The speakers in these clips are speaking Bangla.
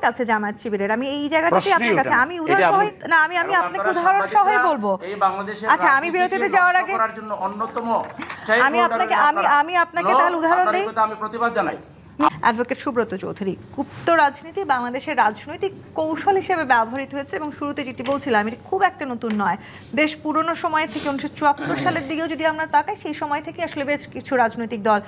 আছে জামায়াত শিবিরের। আমি এই জায়গাটাতে আপনার কাছে আমি উদাহরণ সহ না আমি আপনাকে উদাহরণ সহই বলবো। আচ্ছা, আমি বিরতিতে যাওয়ার আগে অন্যতম আমি আপনাকে তাহলে উদাহরণ দেই। আমি প্রতিবাদ জানাই। অ্যাডভোকেট সুব্রত চৌধুরী, গুপ্ত রাজনীতি বাংলাদেশের রাজনৈতিক কৌশল হিসেবে ব্যবহৃত হয়েছে এবং শুরুতে যেটি বলছিলাম এটি খুব একটা নতুন নয়। বেশ পুরনো সময় থেকে 1974 সালের দিকেও যদি আমরা তাকাই, সেই সময় থেকে আসলে বেশ কিছু রাজনৈতিক দল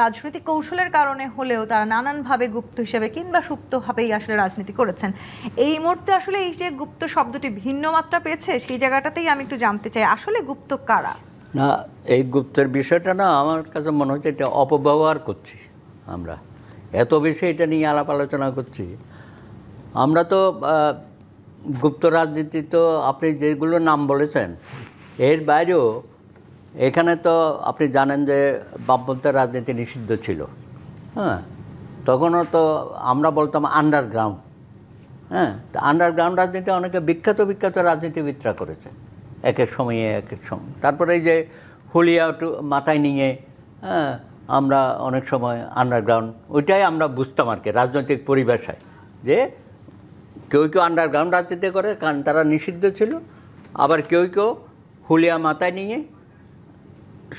রাজনৈতিক কৌশলের কারণে হলেও তারা নানানভাবে গুপ্ত হিসেবে কিংবা সুপ্তভাবেই আসলে রাজনীতি করেছেন। এই মুহূর্তে আসলে এই যে গুপ্ত শব্দটি ভিন্ন মাত্রা পেয়েছে, সেই জায়গাটাতেই আমি একটু জানতে চাই আসলে গুপ্ত কারা? না, এই গুপ্তের বিষয়টা না আমার কাছে মনে হচ্ছে এটা অপব্যবহার করছি। আমরা এত বেশি এটা নিয়ে আলাপ আলোচনা করছি। আমরা তো গুপ্ত রাজনীতি তো আপনি যেগুলো নাম বলেছেন এর বাইরেও এখানে তো আপনি জানেন যে বামপন্থের রাজনীতি নিষিদ্ধ ছিল। হ্যাঁ, তখনও তো আমরা বলতাম আন্ডারগ্রাউন্ড। হ্যাঁ, তো আন্ডারগ্রাউন্ড রাজনীতি অনেকে বিখ্যাত বিখ্যাত রাজনীতিবিদরা করেছে এক এক সময়ে এক এক সময়। তারপরে এই যে হুলিয়া মাথায় নিয়ে হ্যাঁ আমরা অনেক সময় আন্ডারগ্রাউন্ড, ওইটাই আমরা বুঝতাম আর কি রাজনৈতিক পরিভাষায়, যে কেউ কেউ আন্ডারগ্রাউন্ড রাজনীতি করে কারণ তারা নিষিদ্ধ ছিল, আবার কেউ কেউ হুলিয়া মাথায় নিয়ে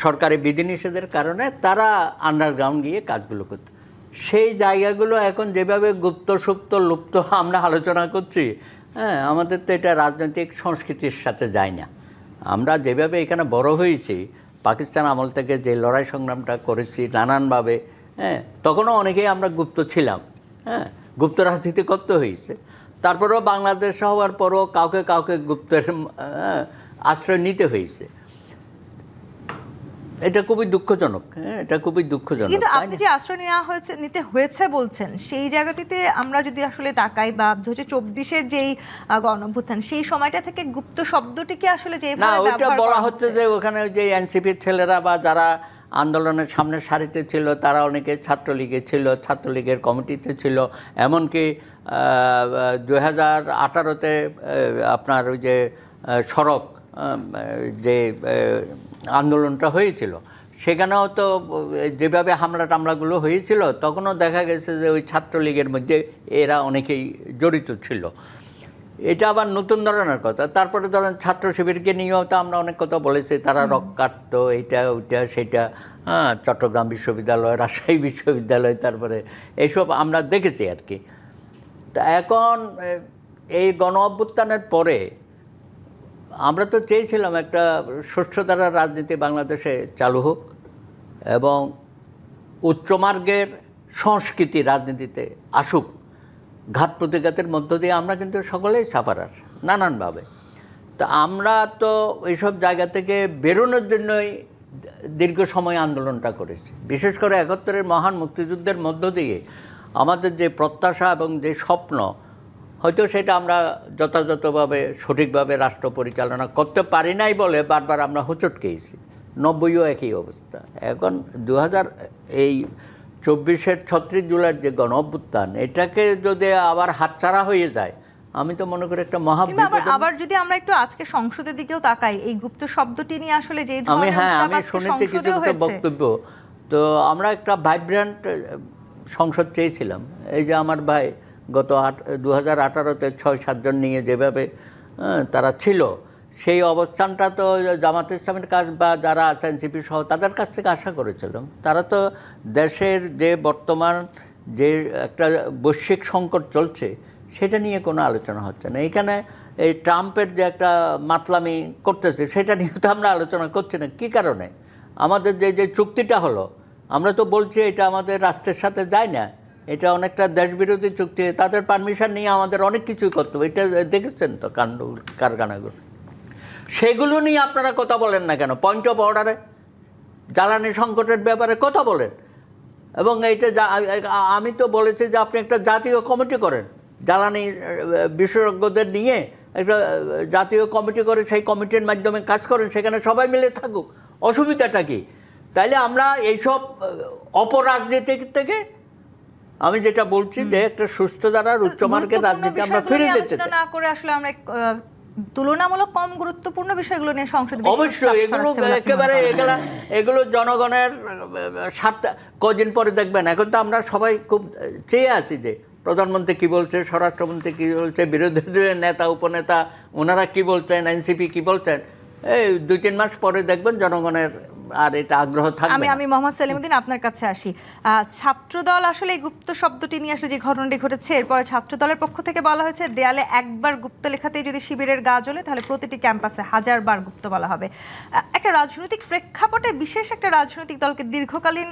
সরকারি বিধিনিষেধের কারণে তারা আন্ডারগ্রাউন্ড গিয়ে কাজগুলো করত। সেই জায়গাগুলো এখন যেভাবে গুপ্ত সুপ্ত লুপ্ত আমরা আলোচনা করছি, হ্যাঁ আমাদের তো এটা রাজনৈতিক সংস্কৃতির সাথে যায় না। আমরা যেভাবে এখানে বড় হয়েছি, পাকিস্তান আমল থেকে যে লড়াই সংগ্রামটা করেছি নানানভাবে, হ্যাঁ তখনও অনেকেই আমরা গুপ্ত ছিলাম। হ্যাঁ, গুপ্ত রাজনীতি করতে হয়েছে। তারপরেও বাংলাদেশ হওয়ার পরও কাউকে কাউকে গুপ্তের আশ্রয় নিতে হয়েছে। এটা খুবই দুঃখজনক। হ্যাঁ, এটা খুবই দুঃখজনক। কিন্তু আপনি যে আশ্রয় নিতে হয়েছে বলছেন, সেই জায়গাটিতে আমরা যদি আসলে তাকাই বা 2024-এর যেই গণঅভ্যুত্থান, সেই সময়টা থেকে গুপ্ত শব্দটিকে আসলে যেভাবে ব্যবহার বলা হচ্ছে যে ওখানে যে এনসিপির ছেলেরা বা যারা আন্দোলনের সামনের সারিতে ছিল তারা অনেকে ছাত্রলীগে ছিল, ছাত্রলীগের কমিটিতে ছিল। এমনকি 2018-তে আপনার ওই যে সড়ক যে আন্দোলনটা হয়েছিল, সেখানেও তো যেভাবে হামলা টামলাগুলো হয়েছিল তখনও দেখা গেছে যে ওই ছাত্রলীগের মধ্যে এরা অনেকেই জড়িত ছিল। এটা আবার নতুন ধরনের কথা। তারপরে ধরেন ছাত্র শিবিরকে নিয়েও তো আমরা অনেক কথা বলেছি, তারা রক কাটতো, এইটা ওইটা সেটা। হ্যাঁ, চট্টগ্রাম বিশ্ববিদ্যালয়, রাজশাহী বিশ্ববিদ্যালয়, তারপরে এইসব আমরা দেখেছি আর কি। তা এখন এই গণ অভ্যুত্থানের পরে আমরা তো চেয়েছিলাম একটা সুষ্ঠুধারার রাজনীতি বাংলাদেশে চালু হোক এবং উচ্চমার্গের সংস্কৃতি রাজনীতিতে আসুক। ঘাত প্রতিঘাতের মধ্য দিয়ে আমরা কিন্তু সকলেই সাফারার নানানভাবে। তা আমরা তো এইসব জায়গা থেকে বেরোনোর জন্যই দীর্ঘ সময় আন্দোলনটা করেছি। বিশেষ করে 71-এর মহান মুক্তিযুদ্ধের মধ্য দিয়ে আমাদের যে প্রত্যাশা এবং যে স্বপ্ন, হয়তো সেটা আমরা যথাযথভাবে সঠিকভাবে রাষ্ট্র পরিচালনা করতে পারি নাই বলে বারবার আমরা হোঁচট খেয়েছি। 90-ও একই অবস্থা। এখন 2024-এর 36 জুলাইয়ের যে গণ অভ্যুত্থান, এটাকে যদি আবার হাতছাড়া হয়ে যায়, আমি তো মনে করি একটা আবার যদি আমরা একটু আজকে সংসদের দিকেও তাকাই, এই গুপ্ত শব্দটি নিয়ে আসলে যে আমি শুনেছি কিছু কিছু বক্তব্য, তো আমরা একটা ভাইব্রেন্ট সংসদ চেয়েছিলাম। এই যে আমার ভাই গত 2018-তে 6-7 জন নিয়ে যেভাবে তারা ছিল, সেই অবস্থানটা তো জামাত ইসলামের কাজ বা যারা আছে এনসিপি সহ তাদের কাছ থেকে আশা করেছিলাম। তারা তো দেশের যে বর্তমান যে একটা বৈশ্বিক সংকট চলছে সেটা নিয়ে কোনো আলোচনা হচ্ছে না। এইখানে এই ট্রাম্পের যে একটা মাতলামি করতেছে সেটা নিয়ে তো আমরা আলোচনা করছি না। কী কারণে? আমাদের যে চুক্তিটা হলো, আমরা তো বলছি এটা আমাদের রাষ্ট্রের সাথে যায় না, এটা অনেকটা দেশবিরোধী চুক্তি, তাদের পারমিশন নিয়ে আমাদের অনেক কিছুই করতে হবে। এটা দেখেছেন তো কাণ্ড কারখানাগুলো, সেগুলো নিয়ে আপনারা কথা বলেন না কেন? পয়েন্ট অফ অর্ডারে জ্বালানি সংকটের ব্যাপারে কথা বলেন। এবং এইটা আমি তো বলেছি যে আপনি একটা জাতীয় কমিটি করেন, জ্বালানি বিশেষজ্ঞদের নিয়ে একটা জাতীয় কমিটি করে সেই কমিটির মাধ্যমে কাজ করেন, সেখানে সবাই মিলে থাকুক, অসুবিধাটা কি? তাইলে আমরা এইসব অপরাজনীতি থেকে আমি যেটা বলছি যে একটা সুস্থ ধারার উচ্চমার্গের রাজনীতি আমরা ফিরে যেতে চাই। না করে আসলে আমরা তুলনামূলক কম গুরুত্বপূর্ণ বিষয়গুলো নিয়ে সংসদে অবশ্যই একেবারে এগুলো জনগণের স্বার্থ। কদিন পরে দেখবেন, এখন তো আমরা সবাই খুব চেয়ে আছি যে প্রধানমন্ত্রী কি বলছে, স্বরাষ্ট্রমন্ত্রী কি বলছে, বিরোধী দলের নেতা উপনেতা ওনারা কি বলছেন, এনসিপি কি বলছেন, এই 2-3 মাস পরে দেখবেন জনগণের আর এটা আগ্রহ থাকবে না। আমি মোহাম্মদ সেলিমউদ্দিন আপনার কাছে আসি। ছাত্রদল আসলে এই গুপ্ত শব্দটি নিয়ে আসলে যে ঘটনাটি ঘটেছে, এরপরে ছাত্রদলের পক্ষ থেকে বলা হয়েছে দেয়ালে একবার গুপ্ত লেখাতেই যদি শিবিরের গা জ্বলে তাহলে প্রতিটি ক্যাম্পাসে 1000 বার গুপ্ত বলা হবে। একটা রাজনৈতিক প্রেক্ষাপটে বিশেষ একটা রাজনৈতিক দলকে দীর্ঘকালীন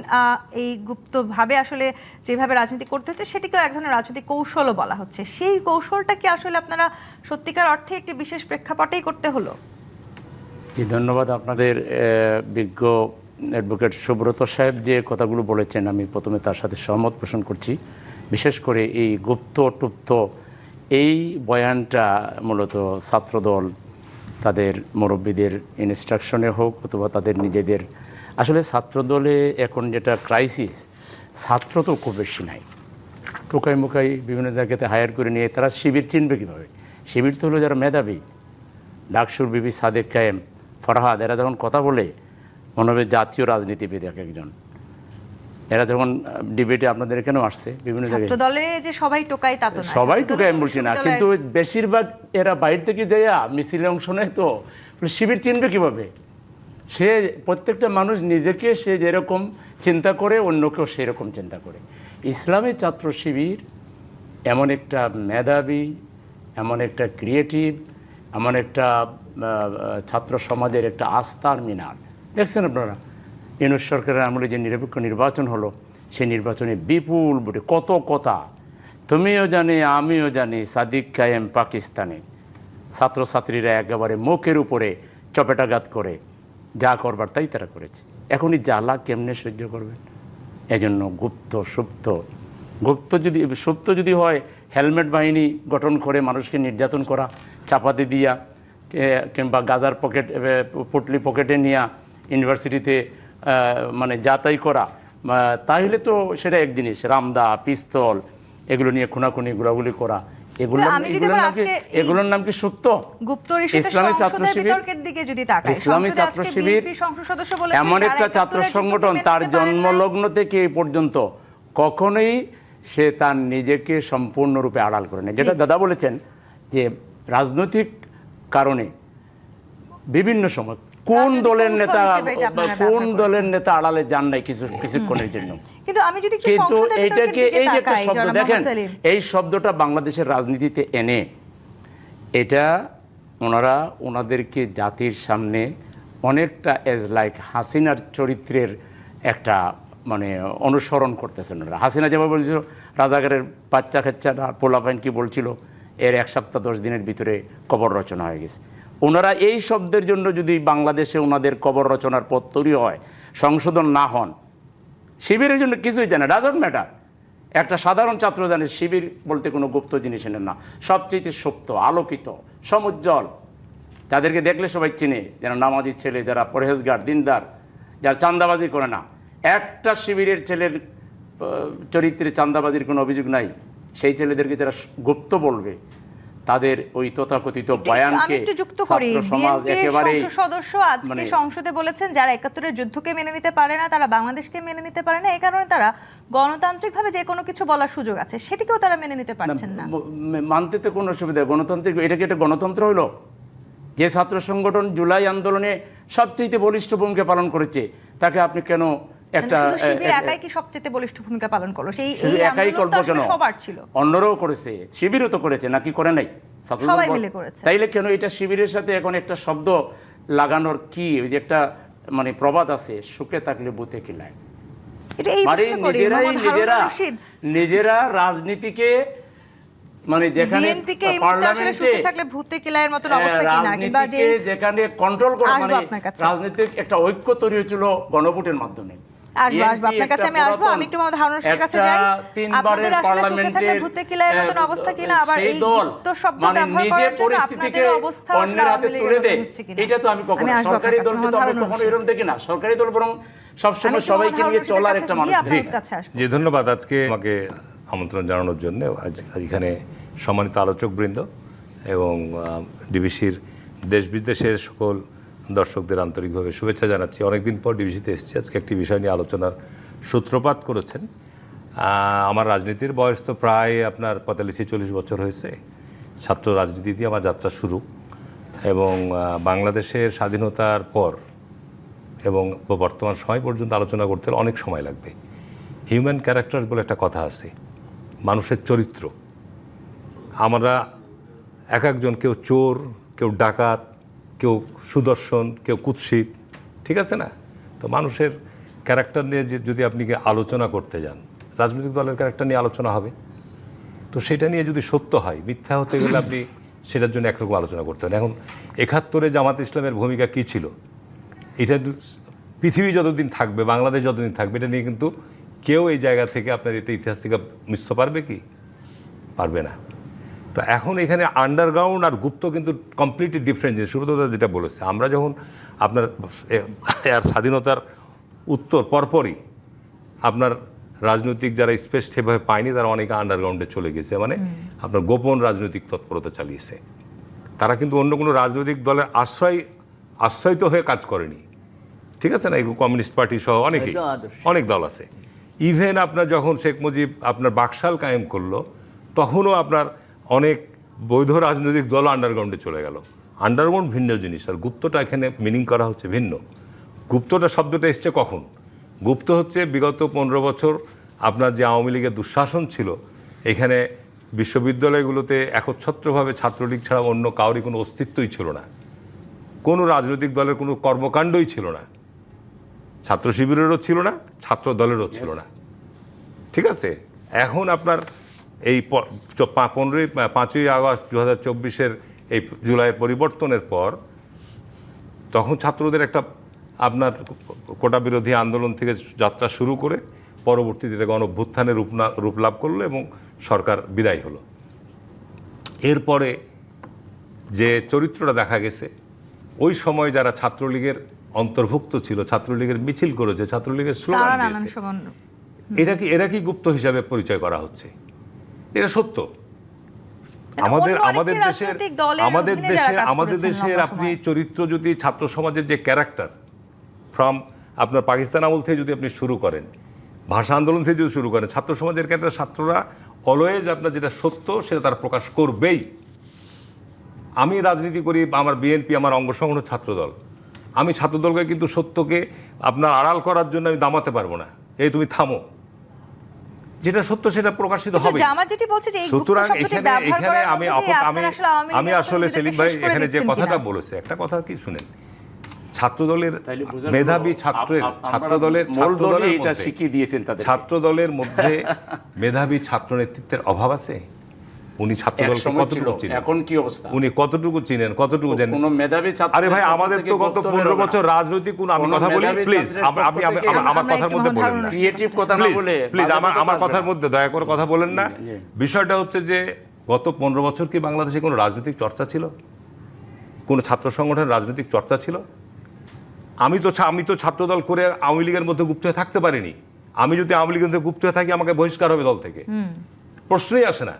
এই গুপ্তভাবে আসলে যেভাবে রাজনীতি করতে হচ্ছে সেটিকেও এক ধরনের রাজনৈতিক কৌশলও বলা হচ্ছে। সেই কৌশলটা কি আসলে আপনারা সত্যিকার অর্থে একটি বিশেষ প্রেক্ষাপটেই করতে হলো? জি, ধন্যবাদ। আপনাদের বিজ্ঞ অ্যাডভোকেট সুব্রত সাহেব যে কথাগুলো বলেছেন আমি প্রথমে তার সাথে সহমত পোষণ করছি। বিশেষ করে এই গুপ্ত টুপ্ত এই বয়ানটা মূলত ছাত্রদল তাদের মুরব্বীদের ইনস্ট্রাকশনে হোক অথবা তাদের নিজেদের, আসলে ছাত্রদলে এখন যেটা ক্রাইসিস, ছাত্র তো খুব বেশি নাই, টোকাই মুকাই বিভিন্ন জায়গাতে হায়ার করে নিয়ে তারা শিবির চিনবে কীভাবে? শিবির তো হলো যারা মেধাবী, ডাকসুর বিবি সাদেক কায়েম, ফরহাদ, এরা যখন কথা বলে মনে হবে জাতীয় রাজনীতিবিদ এক একজন। এরা যখন ডিবেটে আপনাদের এখানেও আসছে বিভিন্ন জায়গায়, ছাত্রদলে যে সবাই টোকাই তা তো না, সবাই টোকাই আমি বলছি না, কিন্তু বেশিরভাগ এরা বাইরে থেকে যাইয়া মিছিলে অংশ নেয়, তো শিবির চিনবে কীভাবে? সে প্রত্যেকটা মানুষ নিজেকে সে যেরকম চিন্তা করে অন্যকেও সেরকম চিন্তা করে। ইসলামী ছাত্র শিবির এমন একটা মেধাবী, এমন একটা ক্রিয়েটিভ, এমন একটা ছাত্র সমাজের একটা আস্থার মিনার। দেখছেন আপনারা ইউনূস সরকারের আমলে যে নিরপেক্ষ নির্বাচন হলো, সেই নির্বাচনে বিপুল ভোটে কত কথা, তুমিও জানি আমিও জানি, সাদিক কায়েম পাকিস্তানে, ছাত্রছাত্রীরা একেবারে মুখের উপরে চপেটাঘাত করে যা করবার তাই তারা করেছে। এখনই জ্বালা কেমনে সহ্য করবেন? এজন্য গুপ্ত সুপ্ত যদি হয়, হেলমেট বাহিনী গঠন করে মানুষকে নির্যাতন করা, চাপাতি দিয়া কিংবা গাজার পুটলি পকেটে নিয়ে ইউনিভার্সিটিতে মানে যাতাই করা, তাহলে তো সেটা এক জিনিস। রামদা, পিস্তল এগুলো নিয়ে খুনাখুনি ঘোরাঘুরি করা, এগুলোর নাম কি সুপ্ত? ইসলামী ছাত্র শিবির এমন একটা ছাত্র সংগঠন, তার জন্মলগ্ন থেকে এই পর্যন্ত কখনোই সে তার নিজেকে সম্পূর্ণরূপে আড়াল করে নেয়। যেটা দাদা বলেছেন যে রাজনৈতিক কারণে বিভিন্ন সময় কোন দলের নেতা আড়ালে যান নাই কিছুক্ষণের জন্য, কিন্তু এইটাকে এই যে একটা শব্দ দেখেন, এই শব্দটা বাংলাদেশের রাজনীতিতে এনে এটা ওনাদেরকে জাতির সামনে অনেকটা এজ লাইক হাসিনার চরিত্রের একটা মানে অনুসরণ করতেছেন ওরা। হাসিনা যেভাবে বলছিল রাজাগারের বাচ্চা কাচ্চারা পোলাপাইন কি বলছিল, এর 1 সপ্তাহ 10 দিনের ভিতরে কবর রচনা হয়ে গেছে। ওনারা এই শব্দের জন্য যদি বাংলাদেশে ওনাদের কবর রচনার পথ তৈরি হয়, সংশোধন না হন, শিবিরের জন্য কিছুই জানে, ডাজন্ট ম্যাটার। একটা সাধারণ ছাত্র জানে শিবির বলতে কোনো গুপ্ত জিনিস এনে না, সবচেয়ে সুপ্ত, আলোকিত, সমুজ্জ্বল, যাদেরকে দেখলে সবাই চিনে, যারা নামাজি ছেলে, যারা পরহেজগার, দিনদার, যারা চাঁদাবাজি করে না। একটা শিবিরের ছেলের চরিত্রে চাঁদাবাজির কোনো অভিযোগ নাই। সেই ছেলেদেরকে যারা গুপ্ত বলবে, তাদের ওই তথাকথিত বয়ানকে ছাত্র সমাজ একেবারে সদস্য আজকে সংসদে বলেছেন যারা 71-এর যুদ্ধকে মেনে নিতে পারে না, তারা বাংলাদেশকে মেনে নিতে পারে না, এই কারণে তারা গণতান্ত্রিকভাবে যে কোনো কিছু বলার সুযোগ আছে সেটিকেও তারা মেনে নিতে পারছেন না। মানতে তো কোনো অসুবিধা, গণতান্ত্রিক এটাকে একটা গণতন্ত্র হইল? যে ছাত্র সংগঠন জুলাই আন্দোলনে সবচেয়ে বলিষ্ঠ ভূমিকা পালন করেছে, তাকে আপনি কেন একটা একাই কি সবচেয়ে বলিষ্ঠ ভূমিকা পালন করলো? সেই একাই করব কেন? সবার ছিল, অন্যরাও করেছে, শিবিরও তো করেছে, নাকি করে নাই? সবাই মিলে করেছে। তাইলে কেন এটা শিবিরের সাথে এখন একটা শব্দ লাগানোর কি? ওই যে একটা মানে প্রবাদ আছে, সুখে থাকলে বুতে কিলায়। মানে নিজেরা রাজনীতিকে মানে যেখানে যেখানে কন্ট্রোল করা, মানে রাজনীতিক একটা ঐক্য তৈরি হয়েছিল গণভোটের মাধ্যমে। এটা তো আমি কখনো সরকারি দলকে কখনো এরকম দেখি না। সরকারি দল বরং সবসময় সবাইকে নিয়ে চলার একটা মানুষ। জি, ধন্যবাদ আজকে আমাকে আমন্ত্রণ জানানোর জন্য। এখানে সম্মানিত আলোচকবৃন্দ এবং ডিবিসির দেশ বিদেশের সকল দর্শকদের আন্তরিকভাবে শুভেচ্ছা জানাচ্ছি। অনেকদিন পর ডিবিসিতে এসেছি, আজকে একটি বিষয় নিয়ে আলোচনার সূত্রপাত করেছেন। আমার রাজনীতির বয়স তো প্রায় আপনার 45-40 বছর হয়েছে। ছাত্র রাজনীতি দিয়ে আমার যাত্রা শুরু, এবং বাংলাদেশের স্বাধীনতার পর এবং বর্তমান সময় পর্যন্ত আলোচনা করতে হলে অনেক সময় লাগবে। হিউম্যান ক্যারেক্টার বলে একটা কথা আছে, মানুষের চরিত্র। আমরা এক একজন, কেউ চোর, কেউ ডাকাত, কেউ সুদর্শন, কেউ কুৎসিত, ঠিক আছে না? তো মানুষের ক্যারেক্টার নিয়ে যদি আপনি আলোচনা করতে যান, রাজনৈতিক দলের ক্যারেক্টার নিয়ে আলোচনা হবে, তো সেটা নিয়ে যদি সত্য হয়, মিথ্যা হতে গেলে আপনি সেটার জন্য একরকম আলোচনা করতে হবে। এখন 71-এ জামাত ইসলামের ভূমিকা কী ছিল, এটা পৃথিবী যতদিন থাকবে, বাংলাদেশ যতদিন থাকবে, এটা নিয়ে কিন্তু কেউ এই জায়গা থেকে আপনার এতে ইতিহাস থেকে মিশতে পারবে কি? পারবে না। তো এখন এখানে আন্ডারগ্রাউন্ড আর গুপ্ত কিন্তু কমপ্লিটলি ডিফারেন্ট জিনিস। সুব্রত যেটা বলেছে, আমরা যখন আপনার স্বাধীনতার উত্তর পরপরই আপনার রাজনৈতিক যারা স্পেস সেভাবে পায়নি, তারা অনেকে আন্ডারগ্রাউন্ডে চলে গেছে, মানে আপনার গোপন রাজনৈতিক তৎপরতা চালিয়েছে। তারা কিন্তু অন্য কোনো রাজনৈতিক দলের আশ্রয়িত হয়ে কাজ করেনি, ঠিক আছে না? এগুলো কমিউনিস্ট পার্টি সহ অনেক দল আছে। ইভেন আপনার যখন শেখ মুজিব আপনার বাকশাল কায়েম করলো, তখনও আপনার অনেক বৈধ রাজনৈতিক দল আন্ডারগ্রাউন্ডে চলে গেল। আন্ডারগ্রাউন্ড ভিন্ন জিনিস, আর গুপ্তটা এখানে মিনিং করা হচ্ছে ভিন্ন। গুপ্তটা শব্দটা এসছে কখন? গুপ্ত হচ্ছে বিগত 15 বছর আপনার যে আওয়ামী লীগের দুঃশাসন ছিল, এখানে বিশ্ববিদ্যালয়গুলোতে একচ্ছত্রভাবে ছাত্রলীগ ছাড়া অন্য কারোরই কোনো অস্তিত্বই ছিল না, কোনো রাজনৈতিক দলের কোনো কর্মকাণ্ডই ছিল না, ছাত্র শিবিরেরও ছিল না, ছাত্র দলেরও ছিল না, ঠিক আছে? এখন আপনার এই 5ই আগস্ট 2024-এর এই জুলাই পরিবর্তনের পর, তখন ছাত্রদের একটা আপনার কোটা বিরোধী আন্দোলন থেকে যাত্রা শুরু করে পরবর্তীতে গণঅভ্যুত্থানের রূপ লাভ করলো এবং সরকার বিদায় হলো। এরপরে যে চরিত্রটা দেখা গেছে, ওই সময় যারা ছাত্রলীগের অন্তর্ভুক্ত ছিল, ছাত্রলীগের মিছিল করেছে, ছাত্রলীগের স্লোগান দিয়েছে, এরা কি গুপ্ত হিসাবে পরিচয় করা হচ্ছে? এটা সত্য। আমাদের দেশের আপনি চরিত্র যদি ছাত্র সমাজের যে ক্যারেক্টার ফ্রম আপনার পাকিস্তান আমল থেকে যদি আপনি শুরু করেন, ভাষা আন্দোলন থেকে যদি শুরু করেন, ছাত্র সমাজের ক্যারেক্টার, ছাত্ররা অলওয়েজ আপনার যেটা সত্য সেটা তারা প্রকাশ করবেই। আমি রাজনীতি করি, আমার বিএনপি আমার অঙ্গ সংগঠন ছাত্রদল, আমি ছাত্রদলকে কিন্তু সত্যকে আপনার আড়াল করার জন্য আমি দামাতে পারবো না, এই তুমি থামো, যেটা সত্য সেটা প্রকাশিত হবে। সুতরাং এখানে আমি আসলে সেলিম ভাই এখানে যে কথাটা বলেছে, একটা কথা কি শুনেন, ছাত্রদলের মেধাবী ছাত্রদলের মধ্যে মেধাবী ছাত্র নেতৃত্বের অভাব আছে? উনি ছাত্রদলকে কতটুকু চিনেন, এখন কি অবস্থা, উনি কতটুকু চিনেন, কতটুকু জানেন? কোনো মেধাবী ছাত্র, আরে ভাই আমাদের তো গত 15 বছর রাজনৈতিক কোন, আমি কথা বলি প্লিজ, আপনি আমার কথার মধ্যে বলেন না, ক্রিয়েটিভ কথা না বলে প্লিজ আমার কথার মধ্যে দয়া করে কথা বলেন না। বিষয়টা হচ্ছে যে গত 15 বছর কি বাংলাদেশে কোনো রাজনৈতিক চর্চা ছিল? কোনো ছাত্র সংগঠনের রাজনৈতিক চর্চা ছিল? আমি তো ছাত্রদল করে আওয়ামী লীগের মধ্যে গুপ্ত হয়ে থাকতে পারিনি। আমি যদি আওয়ামী লীগের মধ্যে গুপ্ত হয়ে থাকি, আমাকে বহিষ্কার হবে দল থেকে, প্রশ্নই আসে না।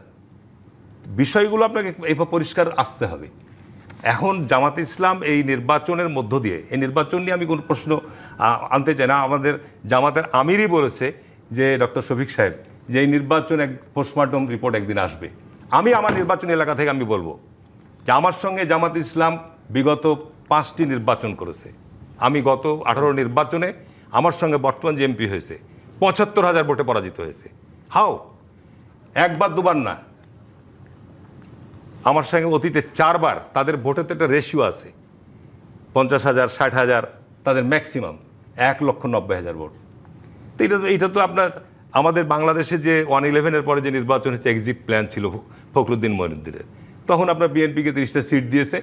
বিষয়গুলো আপনাকে এইভাবে পরিষ্কার আসতে হবে। এখন জামাত ইসলাম এই নির্বাচনের মধ্য দিয়ে, এই নির্বাচন নিয়ে আমি কোনো প্রশ্ন আনতে চাই না। আমাদের জামাতের আমিরই বলেছে যে ডক্টর শফিক সাহেব, যে এই নির্বাচন পোস্টমর্টম রিপোর্ট একদিন আসবে। আমি আমার নির্বাচনী এলাকা থেকে আমি বলবো যে আমার সঙ্গে জামাত ইসলাম বিগত 5টি নির্বাচন করেছে। আমি গত 18 নির্বাচনে আমার সঙ্গে বর্তমান যে এমপি হয়েছে 75,000 ভোটে পরাজিত হয়েছে। হাও, একবার দুবার না, আমার সঙ্গে অতীতে 4বার। তাদের ভোটের তো একটা রেশিও আছে, 50,000, 60,000, তাদের ম্যাক্সিমাম 1,90,000 ভোট। তো এটা তো আপনার আমাদের বাংলাদেশে যে 111-এর পরে যে নির্বাচন হচ্ছে, এক্সিট প্ল্যান ছিল ফখরুদ্দিন মঈনুদ্দিনের, তখন আপনার বিএনপিকে 30টা সিট দিয়েছে।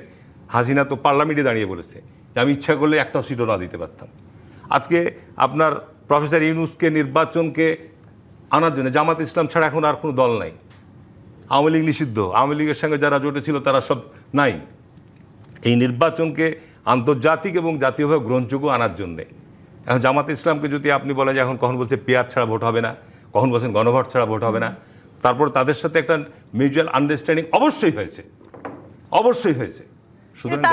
হাসিনা তো পার্লামেন্টে দাঁড়িয়ে বলেছে যে আমি ইচ্ছা করলে একটাও সিটও না দিতে পারতাম। আজকে আপনার প্রফেসর ইউনূসকে নির্বাচনকে আনার জন্য জামাত ইসলাম ছাড়া এখন আর কোনো দল নাই। আওয়ামী লীগ নিষিদ্ধ, আওয়ামী লীগের সঙ্গে যারা জোটে ছিল তারা সব নাই। এই নির্বাচনকে আন্তর্জাতিক এবং জাতীয়ভাবে গ্রহণযোগ্য আনার জন্যে এখন জামাত ইসলামকে যদি আপনি বলেন যে এখন কখন বলছে পিআর ছাড়া ভোট হবে না, কখন বলছেন গণভোট ছাড়া ভোট হবে না, তারপর তাদের সাথে একটা মিউচুয়াল আন্ডারস্ট্যান্ডিং অবশ্যই হয়েছে। সুতরাং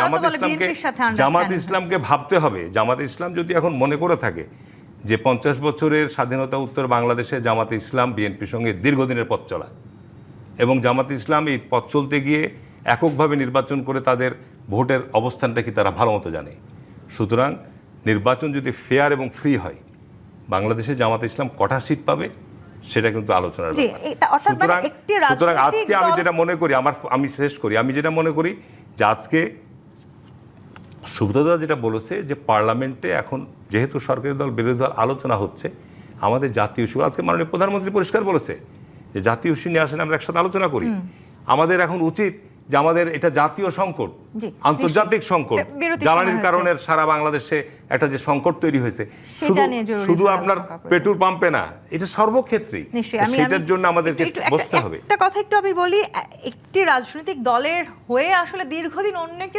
জামাত ইসলামকে ভাবতে হবে। জামাত ইসলাম যদি এখন মনে করে থাকে যে 50 বছরের স্বাধীনতা উত্তর বাংলাদেশে জামাতে ইসলাম বিএনপির সঙ্গে দীর্ঘদিনের পথ চলা, এবং জামাতে ইসলাম এই পথ চলতে গিয়ে এককভাবে নির্বাচন করে তাদের ভোটের অবস্থানটা কি তারা ভালো মতো জানে। সুতরাং নির্বাচন যদি ফেয়ার এবং ফ্রি হয়, বাংলাদেশে জামাতে ইসলাম কটা সিট পাবে সেটা কিন্তু আলোচনার জি, ব্যাপার। এটা অর্থাৎ মানে একটি সুতরাং রাজনৈতিক আজকে আমি দল- যেটা মনে করি, আমি শেষ করি, আমি যেটা মনে করি যে আজকে সুব্রতদা যেটা বলেছে যে পার্লামেন্টে এখন যেহেতু সরকারি দল বিরোধী দল আলোচনা হচ্ছে, আমাদের জাতীয় ইস্যু, আজকে মাননীয় প্রধানমন্ত্রী পরিষ্কার বলেছে যে জাতীয় ইস্যু নিয়ে আসলে আমরা একসাথে আলোচনা করি। আমাদের এখন উচিত যে আমাদের এটা জাতীয় সংকট, জি, আন্তর্জাতিক সংকট, বিরতির জ্বালানির সময় কারণে সারা বাংলাদেশে একটা যে সংকট তৈরি হয়েছে, সেটা নিয়ে জরুরি শুধু আলোচনা আপনার করা প্রয়োজন। পেট্রোল পাম্পে না, এটা সর্বক্ষেত্রেই। নিশ্চয়ই, তো সেটার জন্য আমাদেরকে বসতে হবে। একটা কথা একটু আমি বলি, একটি রাজনৈতিক দলের হয়ে আসলে দীর্ঘদিন অন্য একটি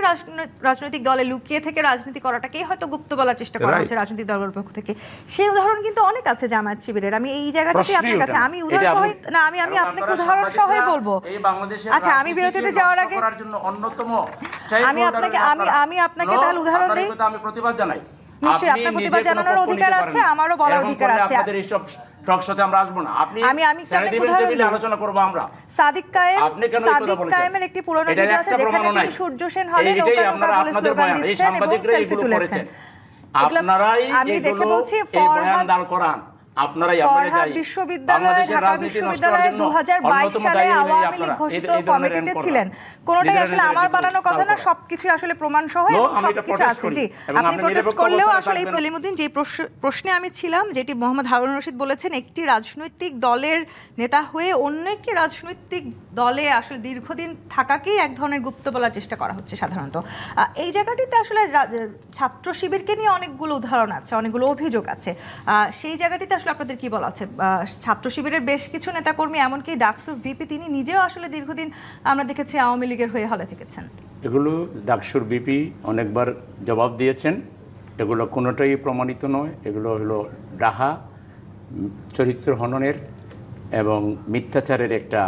রাজনৈতিক দলে লুকিয়ে থেকে রাজনীতি করাটাকেই হয়তো গুপ্ত বলার চেষ্টা করা Right. হচ্ছে রাজনৈতিক দলের পক্ষ থেকে। সেই উদাহরণ কিন্তু অনেক আছে জামায়াত শিবিরের। আমি এই জায়গাটাতে প্রশ্নই আপনার কাছে ওটা। আমি উদাহরণ এটা সহ আপনি- না আমি এবং আপনাকে আপনারা উদাহরণ সহই সাংবাদিকরা বলবো। এই বাংলাদেশের আচ্ছা, আমি রাজনীতিকে বিরতিতে যাওয়ার নষ্ট আগে করার জন্য অন্যতম আমি আপনাকে তাহলে উদাহরণ দেই। আমি প্রতিবাদ জানাই। নিশ্চয়ই, আপনি আপনার নিজে প্রতিবাদ কোনো জানানোর পক্ষ অধিকার নিতে আছে, পারেন না। আমারও বলার এরকম অধিকার করলে আছে। আপনাদের এইসব টক শোতে আমরা আসবো না। আপনি আমি কি ছেড়ে আপনাকে দিবেন, উদাহরণ টেবিলে দিই? আলোচনা করবো আমরা। সাদিক আপনি কেন এই কথা বলছেন? কায়েমের একটি পুরনো এটার ভিডিও আছে একটা যেখানে প্রমাণও তিনি নাই। সূর্য সেন হলে এইটাই নৌকা নৌকা আপনারা বলে আপনাদের স্লোগান বয়ান, এই দিচ্ছেন এবং সাংবাদিকরা সেলফি এগুলো তুলেছেন। করেছেন। আপনারাই আমি দেখে এগুলো বলছি এই বয়ান দাঁড় করান। আপনারাই ফরহাদ বিশ্ববিদ্যালয়, ঢাকা বিশ্ববিদ্যালয়ে 2022 সালে আওয়ামী লীগ ঘোষিত কমিটিতে ছিলেন। কোনটাই আসলে আমার বানানো কথা না, সবকিছু আসলে প্রমাণ সহ সবকিছু আছে। জি, আপনি প্রটেস্ট করলেও আসলে এই সেলিমউদ্দিন যে প্রশ্নে আমি ছিলাম, যেটি মোহাম্মদ হারুন রশিদ বলেছেন, একটি রাজনৈতিক দলের নেতা হয়ে অন্য একটি রাজনৈতিক দলে আসলে দীর্ঘদিন থাকাকেই এক ধরনের গুপ্ত বলার চেষ্টা করা হচ্ছে সাধারণত। এই জায়গাটিতে আসলে ছাত্র শিবিরকে নিয়ে অনেকগুলো উদাহরণ আছে, অনেকগুলো অভিযোগ আছে। সেই জায়গাটিতে আসলে আপনাদের কি বলা আছে? ছাত্র শিবিরের বেশ কিছু নেতাকর্মী, এমনকি ডাকসুর ভিপি, তিনি নিজেও আসলে দীর্ঘদিন আমরা দেখেছি আওয়ামী লীগের হয়ে হলে থেকেছেন। এগুলো ডাকসুর বিপি অনেকবার জবাব দিয়েছেন। এগুলো কোনোটাই প্রমাণিত নয়। এগুলো হলো ডাহা, চরিত্র হননের এবং মিথ্যাচারের একটা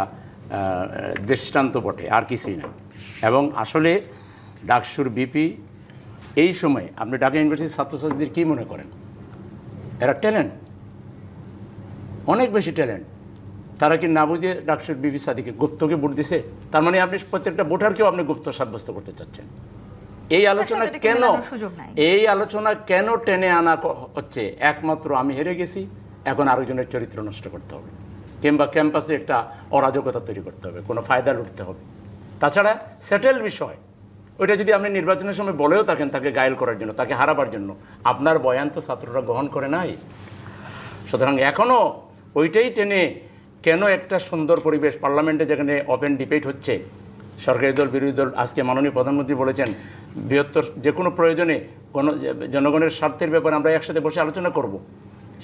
দৃষ্টান্ত বটে, আর কিছুই না। এবং আসলে ডাকসুর বিপি এই সময় আপনি ঢাকা ইউনিভার্সিটির ছাত্রছাত্রীদের কী মনে করেন? এরা ট্যালেন্ট, অনেক বেশি ট্যালেন্ট। তারা কি না বুঝে ডাকসুর বিপি সাদিকে গুপ্তকে ভোট দিছে? তার মানে আপনি প্রত্যেকটা ভোটারকেও আপনি গুপ্ত সাব্যস্ত করতে চাচ্ছেন। এই আলোচনা কেন, এই আলোচনা কেন টেনে আনা হচ্ছে? একমাত্র আমি হেরে গেছি, এখন আরেকজনের চরিত্র নষ্ট করতে হবে, কিংবা ক্যাম্পাসে একটা অরাজকতা তৈরি করতে হবে, কোনো ফায়দা লুটতে হবে। তাছাড়া সেটেল বিষয় ওইটা যদি আপনি নির্বাচনের সময় বলেও থাকেন তাকে গায়েল করার জন্য, তাকে হারাবার জন্য, আপনার বয়ান তো ছাত্ররা গ্রহণ করে নাই। সুতরাং এখনও ওইটাই টেনে কেন একটা সুন্দর পরিবেশ পার্লামেন্টে যেখানে ওপেন ডিবেট হচ্ছে, সরকারি দল বিরোধী দল, আজকে মাননীয় প্রধানমন্ত্রী বলেছেন বৃহত্তর যে কোনো প্রয়োজনে জনগণের স্বার্থের ব্যাপারে আমরা একসাথে বসে আলোচনা করব।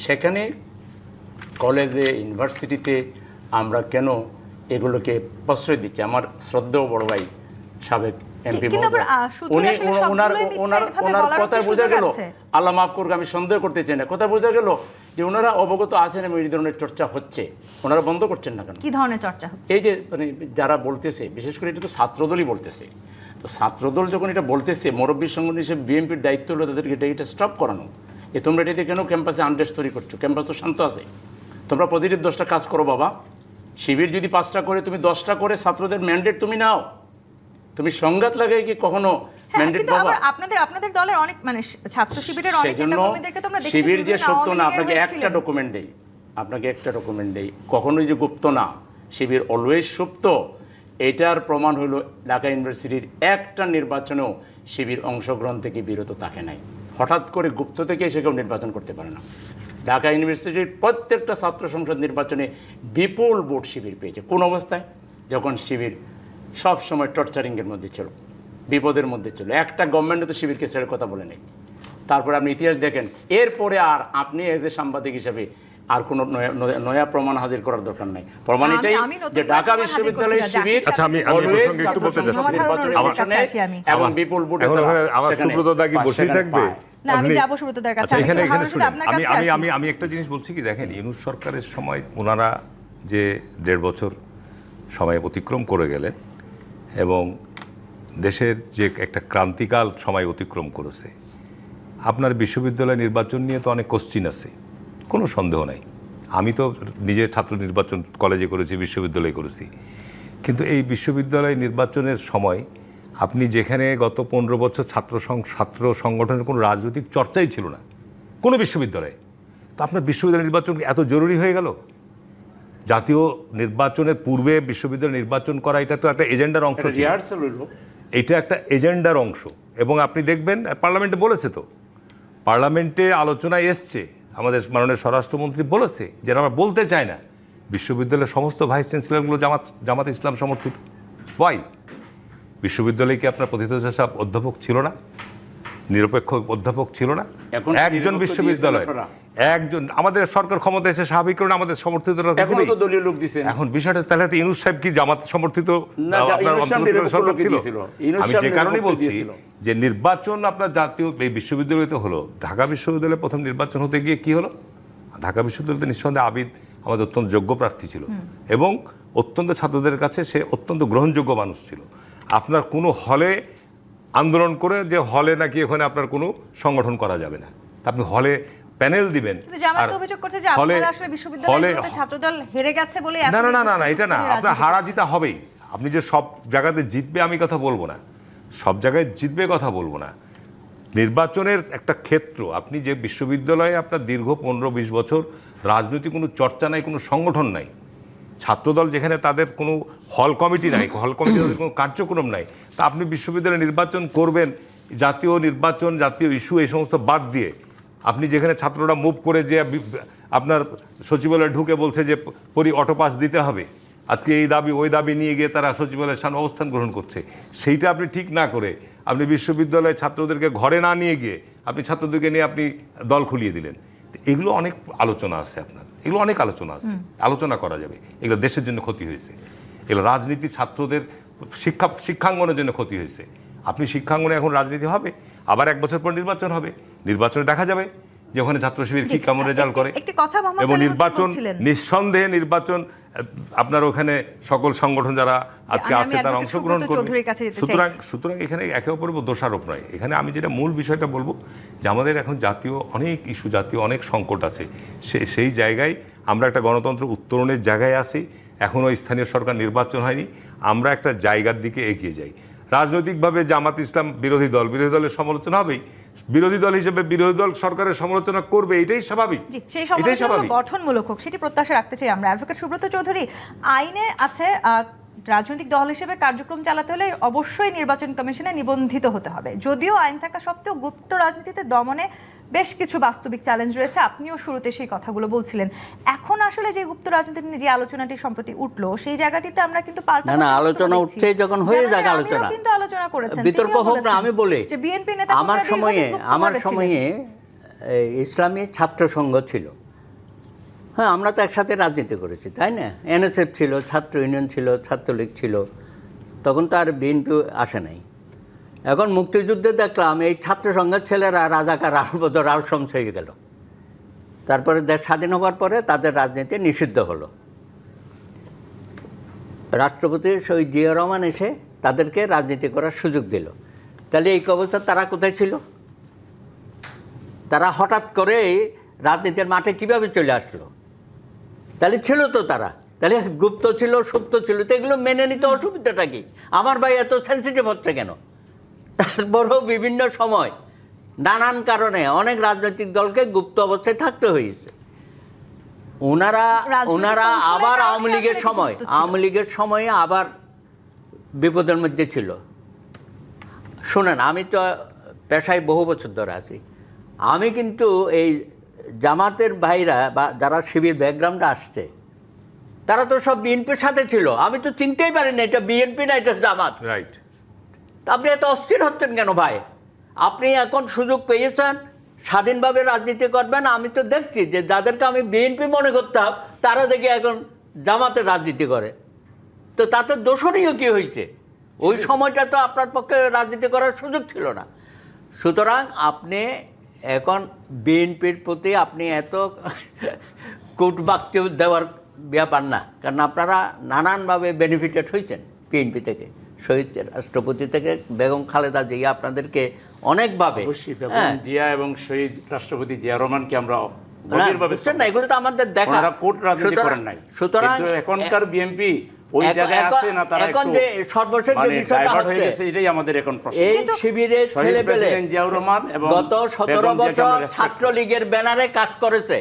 সেখানে কলেজে, ইউনিভার্সিটিতে আমরা কেন এগুলোকে প্রশ্রয় দিচ্ছি? আমার শ্রদ্ধেয় বড় ভাই সাবেক এমপি ওনার কথায় বোঝা গেল, আল্লাহ মাফ করুক আমি সন্দেহ করতে চাই না, কথা বোঝা গেল যে ওনারা অবগত আছেন এবং এই ধরনের চর্চা হচ্ছে। ওনারা বন্ধ করছেন না কেন? কি ধরনের চর্চা হচ্ছে? এই যে মানে যারা বলতেছে, বিশেষ করে এটা তো ছাত্রদলই বলতেছে, তো ছাত্রদল যখন এটা বলতেছে, মুরব্বী সংগঠন হিসেবে বিএনপির দায়িত্ব হলো তাদেরকে এটা স্টপ করানো। তোমরা এটাতে কেন ক্যাম্পাসে আনরেস্ট তৈরি করছো? ক্যাম্পাস তো শান্ত আছে, তোমরা পজিটিভ 10টা কাজ করো বাবা। শিবির যদি 5টা করে, তুমি 10টা করে ছাত্রদের ম্যান্ডেট তুমি নাও। তুমি সংঘাত লাগাই কি কখনো ম্যান্ডেট পাবা? আপনাদের দলের অনেক মানে ছাত্র শিবিরের অনেক নেতাকর্মীদেরকে তো আমরা দেখেছি শিবির যে সত্য না, আপনাকে একটা ডকুমেন্ট দেই, কখনোই যে গুপ্ত না, শিবির অলওয়েজ সুপ্ত। এটার প্রমাণ হলো ঢাকা ইউনিভার্সিটির একটা নির্বাচনেও শিবির অংশগ্রহণ থেকে বিরত থাকে নাই। হঠাৎ করে গুপ্ত থেকে এসে কেউ নির্বাচন করতে পারে না। ঢাকা ইউনিভার্সিটির প্রত্যেকটা ছাত্র সংসদ নির্বাচনে বিপুল ভোট শিবির পেয়েছে। কোন অবস্থায়? যখন শিবির সব সময় টর্চারিংয়ের মধ্যে ছিল, বিপদের মধ্যে ছিল। একটা গভর্নমেন্টে তো শিবিরকে ছেড়ে কথা বলে নেই। তারপরে আপনি ইতিহাস দেখেন, এরপরে আর আপনি এজ এ সাংবাদিক হিসাবে আর কোনো নয়া প্রমাণ হাজির করার দরকার নাই। প্রমাণ এটাই যে ঢাকা বিশ্ববিদ্যালয়ের শিবির একটু বলতে চাচ্ছি এবং বিপুল ভোট আমার সুব্রত দা কি বসেই থাকবে? আমি একটা জিনিস বলছি কি, দেখেন ইউনূস সরকারের সময় ওনারা যে 1.5 বছর সময় অতিক্রম করে গেলেন এবং দেশের যে একটা ক্রান্তিকাল সময় অতিক্রম করেছে, আপনার বিশ্ববিদ্যালয় নির্বাচন নিয়ে তো অনেক কোশ্চিন আছে। কোনো সন্দেহ নাই। আমি তো নিজে ছাত্র নির্বাচন কলেজে করেছি, বিশ্ববিদ্যালয়ে করেছি, কিন্তু এই বিশ্ববিদ্যালয় নির্বাচনের সময় আপনি যেখানে গত 15 বছর ছাত্র সংগঠনের কোনো রাজনৈতিক চর্চাই ছিল না কোনো বিশ্ববিদ্যালয়ে, তো আপনার বিশ্ববিদ্যালয় নির্বাচন এত জরুরি হয়ে গেল? জাতীয় নির্বাচনের পূর্বে বিশ্ববিদ্যালয় নির্বাচন করা এটা তো একটা এজেন্ডার অংশ ছিল। রিহার্সাল হইলো। এটা একটা এজেন্ডার অংশ, এবং আপনি দেখবেন পার্লামেন্টে বলেছে, তো পার্লামেন্টে আলোচনায় এসছে, আমাদের মাননীয় স্বরাষ্ট্রমন্ত্রী বলেছে যে আমরা বলতে চাই না বিশ্ববিদ্যালয়ের সমস্ত ভাইস চ্যান্সেলরগুলো জামাত ইসলাম সমর্থিত। ওয়াই? বিশ্ববিদ্যালয়ে কি আপনার প্রথিতযশা অধ্যাপক ছিল না? নিরপেক্ষ অধ্যাপক ছিল না? এখন একজন বিশ্ববিদ্যালয়, একজন, আমাদের সরকার ক্ষমতা এসে স্বাভাবিক কারণে আমাদের সমর্থিত এখনো তো দলীয় লোক দিছেন। এখন বিষয়টা তাহলে ইউনূস সাহেব কি জামাত সমর্থিত না, আপনার ইউনূস সাহেব অন্তর্বর্তীকালীন সরকার ছিল? দিয়েছিল। ইউনূস আমি সাহেব যে কারণেই নিরপেক্ষ বলছি দিয়েছিল। যে নির্বাচন আপনার জাতীয় এই বিশ্ববিদ্যালয়তে হলো, ঢাকা বিশ্ববিদ্যালয়ে প্রথম নির্বাচন হতে গিয়ে কি হলো? ঢাকা বিশ্ববিদ্যালয়তে নিঃসন্দেহে আবিদ আমাদের অত্যন্ত যোগ্য প্রার্থী ছিল, এবং অত্যন্ত ছাত্রদের কাছে সে অত্যন্ত গ্রহণযোগ্য মানুষ ছিল। আপনার কোনো হলে আন্দোলন করে যে হলে নাকি ওখানে আপনার কোনো সংগঠন করা যাবে না, তা আপনি হলে প্যানেল দিবেন। কিন্তু জামাত তো অভিযোগ করছে যে আপনারা আসলে বিশ্ববিদ্যালয়ে ছাত্রদল হেরে গেছে বলে না না না না না, এটা না, আপনার হারা জিতা হবেই। আপনি যে সব জায়গাতে জিতবে আমি কথা বলবো না, সব জায়গায় জিতবে কথা বলবো না। নির্বাচনের একটা ক্ষেত্র, আপনি যে বিশ্ববিদ্যালয়ে আপনার দীর্ঘ 15-20 বছর রাজনৈতিক কোনো চর্চা নাই, কোনো সংগঠন নাই, ছাত্রদল যেখানে তাদের কোনো হল কমিটি নাই, হল কমিটির কোনো কার্যক্রম নাই, তা আপনি বিশ্ববিদ্যালয়ে নির্বাচন করবেন জাতীয় নির্বাচন, জাতীয় ইস্যু এই সমস্ত বাদ দিয়ে, আপনি যেখানে ছাত্ররা মুভ করে যে আপনার সচিবালয়ে ঢুকে বলছে যে অটো পাস দিতে হবে, আজকে এই দাবি ওই দাবি নিয়ে গিয়ে তারা সচিবালয়ের সামনে অবস্থান গ্রহণ করছে, সেইটা আপনি ঠিক না করে আপনি বিশ্ববিদ্যালয়ে ছাত্রদেরকে ঘরে না নিয়ে গিয়ে আপনি ছাত্রদেরকে নিয়ে আপনি দল খুলিয়ে দিলেন। এগুলো অনেক আলোচনা আছে, আপনার এগুলো অনেক আলোচনা আছে, আলোচনা করা যাবে। এগুলো দেশের জন্য ক্ষতি হয়েছে, এগুলো রাজনীতি ছাত্রদের শিক্ষাঙ্গনের জন্য ক্ষতি হয়েছে। আপনি শিক্ষাঙ্গনে এখন রাজনীতি হবে, আবার 1 বছর পর নির্বাচন হবে, নির্বাচনে দেখা যাবে যে ওখানে ছাত্র শিবির কি কেমন রেজাল্ট করে, এবং নির্বাচন নিঃসন্দেহে নির্বাচন আপনার ওখানে সকল সংগঠন যারা আজকে আছে তারা অংশগ্রহণ করবে। সুতরাং এখানে একে অপরের দোষারোপ নয়, এখানে আমি যেটা মূল বিষয়টা বলবো যে আমাদের এখন জাতীয় অনেক ইস্যু, জাতীয় অনেক সংকট আছে, সেই জায়গায় আমরা একটা গণতন্ত্র উত্তরণের জায়গায় আছি, এখনও স্থানীয় সরকার নির্বাচন হয়নি, আমরা একটা জায়গার দিকে এগিয়ে যাই। রাজনৈতিকভাবে জামাত ইসলাম বিরোধী দলের সমালোচনা হবেই, বিরোধী দল হিসেবে বিরোধী দল সরকারের সমালোচনা করবে, এটাই স্বাভাবিক। সেই সমালোচনা গঠনমূলক হোক, সেটি প্রত্যাশা রাখতে চাই আমরা। অ্যাডভোকেট সুব্রত চৌধুরী, আইনে আছে রাজনৈতিক দল হিসেবে কার্যক্রম চালাতে হলে অবশ্যই নির্বাচন কমিশনে নিবন্ধিত হতে হবে। যদিও আইন থাকা সত্ত্বেও গুপ্ত রাজনীতিতে দমনে বেশ কিছু বাস্তবিক চ্যালেঞ্জ রয়েছে, আপনিও শুরুতে সেই কথাগুলো বলছিলেন। এখন আসলে যে গুপ্ত রাজনীতি নিয়ে যে আলোচনাটি সম্প্রতি উঠলো, সেই জায়গাটিতে আমরা কিন্তু না আলোচনা উঠছে, যখন হয়ে যাক আলোচনা, কিন্তু আলোচনা করেছেন, বিতর্ক হোক না। আমি বলি যে বিএনপি নেতা আমার সময়ে ইসলামী ছাত্র সংঘ ছিল, হ্যাঁ আমরা তো একসাথে রাজনীতি করেছি, তাই না? এনএসএফ ছিল, ছাত্র ইউনিয়ন ছিল, ছাত্রলীগ ছিল, তখন তো আর বিএনপি আসে নাই। এখন মুক্তিযুদ্ধে দেখলাম এই ছাত্র সংঘের ছেলেরা রাজাকার আলবদর আলশমস হয়ে গেল, তারপরে দেশ স্বাধীন হওয়ার পরে তাদের রাজনীতি নিষিদ্ধ হলো। রাষ্ট্রপতি শহীদ জিয়া রহমান এসে তাদেরকে রাজনীতি করার সুযোগ দিল। তাহলে এই অবস্থা তারা কোথায় ছিল? তারা হঠাৎ করে রাজনীতির মাঠে কিভাবে চলে আসলো? তাহলে ছিল তো তারা, তাহলে গুপ্ত ছিল, সুপ্ত ছিল, তো এগুলো মেনে নিতে অসুবিধাটা কি? আমার ভাই এত সেন্সিটিভ হচ্ছে কেন? তারপরেও বিভিন্ন সময় নানান কারণে অনেক রাজনৈতিক দলকে গুপ্ত অবস্থায় থাকতে হয়েছে। ওনারা আবার আওয়ামী লীগের সময়ে আবার বিপদের মধ্যে ছিল। শোনেন, আমি তো পেশায় বহু বছর ধরে আছি, আমি কিন্তু এই জামাতের ভাইরা বা যারা শিবির ব্যাকগ্রাউন্ডে আসছে তারা তো সব বিএনপির সাথে ছিল, আমি তো চিনতেই পারি না এটা বিএনপি না এটা জামাত। রাইট। আপনি এত অস্থির হচ্ছেন কেন ভাই? আপনি এখন সুযোগ পেয়েছেন, স্বাধীনভাবে রাজনীতি করবেন। আমি তো দেখছি যে যাদেরকে আমি বিএনপি মনে করতাম তারা দেখি এখন জামাতের রাজনীতি করে, তো তাতে দোষণীয় কী হয়েছে? ওই সময়টা তো আপনার পক্ষে রাজনীতি করার সুযোগ ছিল না। সুতরাং আপনি এখন বিএনপির প্রতি আপনি এত কূটবাক্য দেওয়ার ব্যাপার না, কারণ আপনারা নানানভাবে বেনিফিটেড হয়েছেন বিএনপি থেকে, শহীদ রাষ্ট্রপতি থেকে বেগম খালেদা জিয়া আপনাদেরকে অনেকভাবে, জিয়া এবং শহীদ রাষ্ট্রপতি জিয়া রহমানকে আমরা গভীরভাবে বুঝছেন না, এগুলো তো আমাদের দেখা। ওনারা কোর্ট রাজনীতি করেন নাই, সুতরাং কিন্তু এখনকার বিএনপি ওই জায়গায় আছে না, তারা এখন একটু যে সর্বশেষ যে মানে বিষয়টা ডাইভার্ট হয়ে হচ্ছে, গেছে, এটাই আমাদের এখন প্রশ্ন। এই শিবিরের শহীদ ছেলেপেলে প্রেসিডেন্ট জিয়াউর রহমান এবং গত 17 বেগম জিয়াকে বছর আমরা respect করি। ছাত্রলীগের ব্যানারে কাজ করেছে,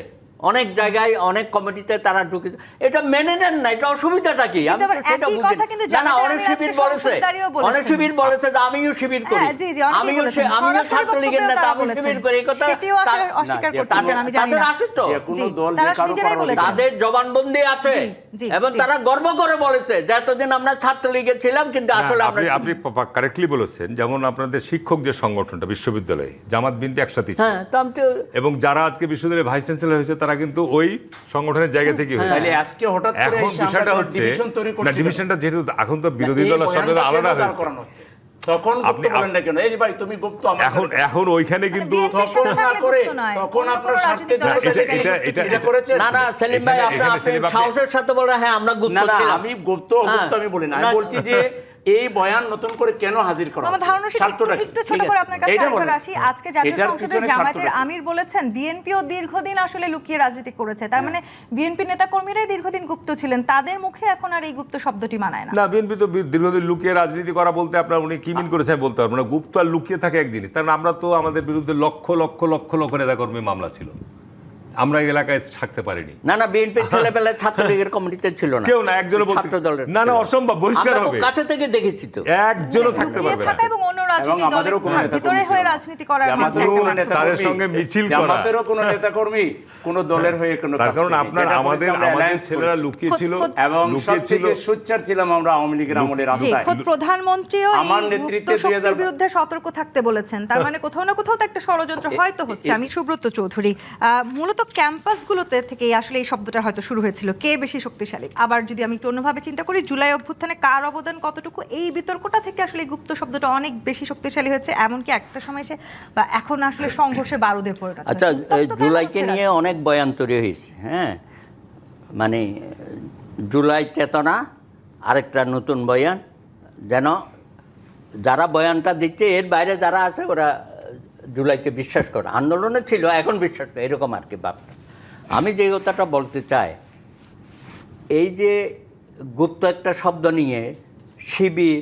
অনেক জায়গায় অনেক কমিটিতে তারা ঢুকেছে। এটা মেনে নেন না, এটা অসুবিধাটা কি? আমি কিন্তু আবার তো সেটা একই বুঝি কথা না। কিন্তু না, না, জামাতের অনেক আমির শিবির আজকে বলেছে, সংসদদারিও বলেছেন। অনেক শিবির বলেছে যে আমিও শিবির করি, হ্যাঁ, জি, জি, অনেকেই আমিও বলেছেন। আমিও সরাসরি ছাত্রলীগের বক্তব্যেও নেতা, তারা আমি বলেছেন। শিবির করি, এই কথা সেটিও আসলে তা- অস্বীকার না, করতে হবেন, আমি জানি তাদের না। আছে তো, যে কোনো জি, দল তারা যে কারো নিজেরাই করার বলেছেন। অধিকার তাদের জবানবন্দি আছে, জি, জি, এবং জি। তারা গর্ব করে বলেছে যে এতদিন আমরা ছাত্রলীগে ছিলাম, কিন্তু আসলে আমরা আপনি কারেক্টলি বলেছেন। যেমন আপনাদের শিক্ষক যে সংগঠনটা বিশ্ববিদ্যালয়ে, জামাত বিএনপি একসাথে ছিল, হ্যাঁ, তো আমি তো এবং যারা আজকে বিশ্ববিদ্যালয়ের ভাইস চ্যান্সেলর হয়েছে তারা কিন্তু ওই সংগঠনের জায়গা থেকে হয়েছে। তাহলে আজকে হঠাৎ করে এখন এসে আমরা বিষয়টা একটা হচ্ছে ডিভিশন তৈরি না, করছি। ডিভিশনটা যেহেতু এখন তো বিরোধী এই দলের সরকার বয়ানটা আলাদা কেন দাঁড় হয়েছে, করানো হচ্ছে? তখন আপনি- বলেন না কেন, এই যে ভাই তুমি গুপ্ত, আমার এখন ওইখানে কিন্তু বিএনপির সাথে তখন না থাকলে করে গুপ্ত নয়, তখন অন্য আপনার কোনো স্বার্থের রাজনৈতিক জন্য দলের সাথে এটা করেছেন। না, না, সেলিম ভাই, এখানে- আপনি এখানে আপনি সেলিম আপনি- সাহসের সাথে বলে হ্যাঁ আমরা গুপ্ত না না, ছিলাম। আমি গুপ্ত অগুপ্ত আমি বলি না, আমি না। বলছি যে এই বয়ান নতুন করে কেন হাজির করা আমার হচ্ছে? ধারণা সেটা স্বার্থটা কি? একটু ছোট করে আপনার কাছে এইটা আরেকবার বলেন। আসি। আজকে জাতীয় এটার সংসদে পিছনে জামায়াতের স্বার্থটা কি? আমির বলেছেন বিএনপিও দীর্ঘদিন আসলে লুকিয়ে রাজনীতি করেছে, তার মানে বিএনপি নেতাকর্মীরাই দীর্ঘদিন গুপ্ত ছিলেন, তাদের মুখে এখন আর এই গুপ্ত শব্দটি মানায় না। না, বিএনপি তো দীর্ঘদিন লুকিয়ে রাজনীতি করা বলতে আপনার উনি কি মিন করেছেন বলতে পারবো না। গুপ্ত আর লুকিয়ে থাকে এক জিনিস। তার মানে আমরা তো আমাদের বিরুদ্ধে লক্ষ লক্ষ লক্ষ লক্ষ নেতাকর্মী মামলা ছিল, আমরা এই এলাকায় থাকতে পারিনি। না, না, বিএনপির ছেলেপেলে ছাত্রলীগের কমিটিতে ছিল না, কেউ না, একজনও বলতে ছাত্র দলের না, না, ছিল। অসম্ভব, বহিষ্কার আমরা হবে। খুব কাছে থেকে দেখেছি তো। একজনও থাকতে লুকিয়ে পারবে না। থাকা এবং অন্য রাজনৈতিক আমাদেরও দলের কোনো নেতাকর্মী ভিতরে ছিল হয়ে না। রাজনীতি করার মাঝে জামাতেরও একটা কোনো পার্থক্য। নেতাকর্মী- তাদের সঙ্গে মিছিল করা। জামাতেরও কোনো নেতাকর্মী কোনো দলের হয়ে কোনো তার কাজ কারণ করেনি। আপনার যেটা আমাদের করেছি আমরা আমাদের alliance ছেলেরা করেছি। লুকিয়ে ছিল, এবং লুকিয়ে ছিল। সবথেকে সোচ্চার ছিলাম আমরা আওয়ামী লীগের আমলে জি, রাস্তায়। খোদ প্রধানমন্ত্রীও আমার এই গুপ্ত নেতৃত্বে শক্তির 2000 বিরুদ্ধে সতর্ক থাকতে বলেছেন, তার মানে কোথাও না কোথাও তো একটা ষড়যন্ত্র হয়তো হচ্ছে। আমি সুব্রত চৌধুরী, মূলত ক্যাম্পাসগুলোতে থেকে আসলে এই শব্দটা হয়তো শুরু হয়েছিল, কে বেশি শক্তিশালী। আবার যদি আমি একটু অন্যভাবে চিন্তা করি, জুলাই অভ্যুত্থানে কার অবদান কতটুকু, এই বিতর্কটা থেকে আসলে এই গুপ্ত শব্দটা অনেক বেশি শক্তিশালী হয়েছে, এমনকি একটা সময় এসে বা এখন আসলে সংঘর্ষে বারুদে পরিণত আচ্ছা, হয়েছে। উত্তপ্ত কেন জুলাইকে হচ্ছে নিয়ে অনেক বয়ান তৈরি হয়েছে, হ্যাঁ, মানে জুলাই চেতনা আরেকটা নতুন বয়ান, যেন যারা বয়ানটা দিচ্ছে এর বাইরে যারা আছে ওরা জুলাইকে বিশ্বাস করে, আন্দোলনে ছিল এখন বিশ্বাস করে, এরকম আর কি ভাবটা। আমি যে কথাটা বলতে চাই, এই যে গুপ্ত একটা শব্দ নিয়ে শিবির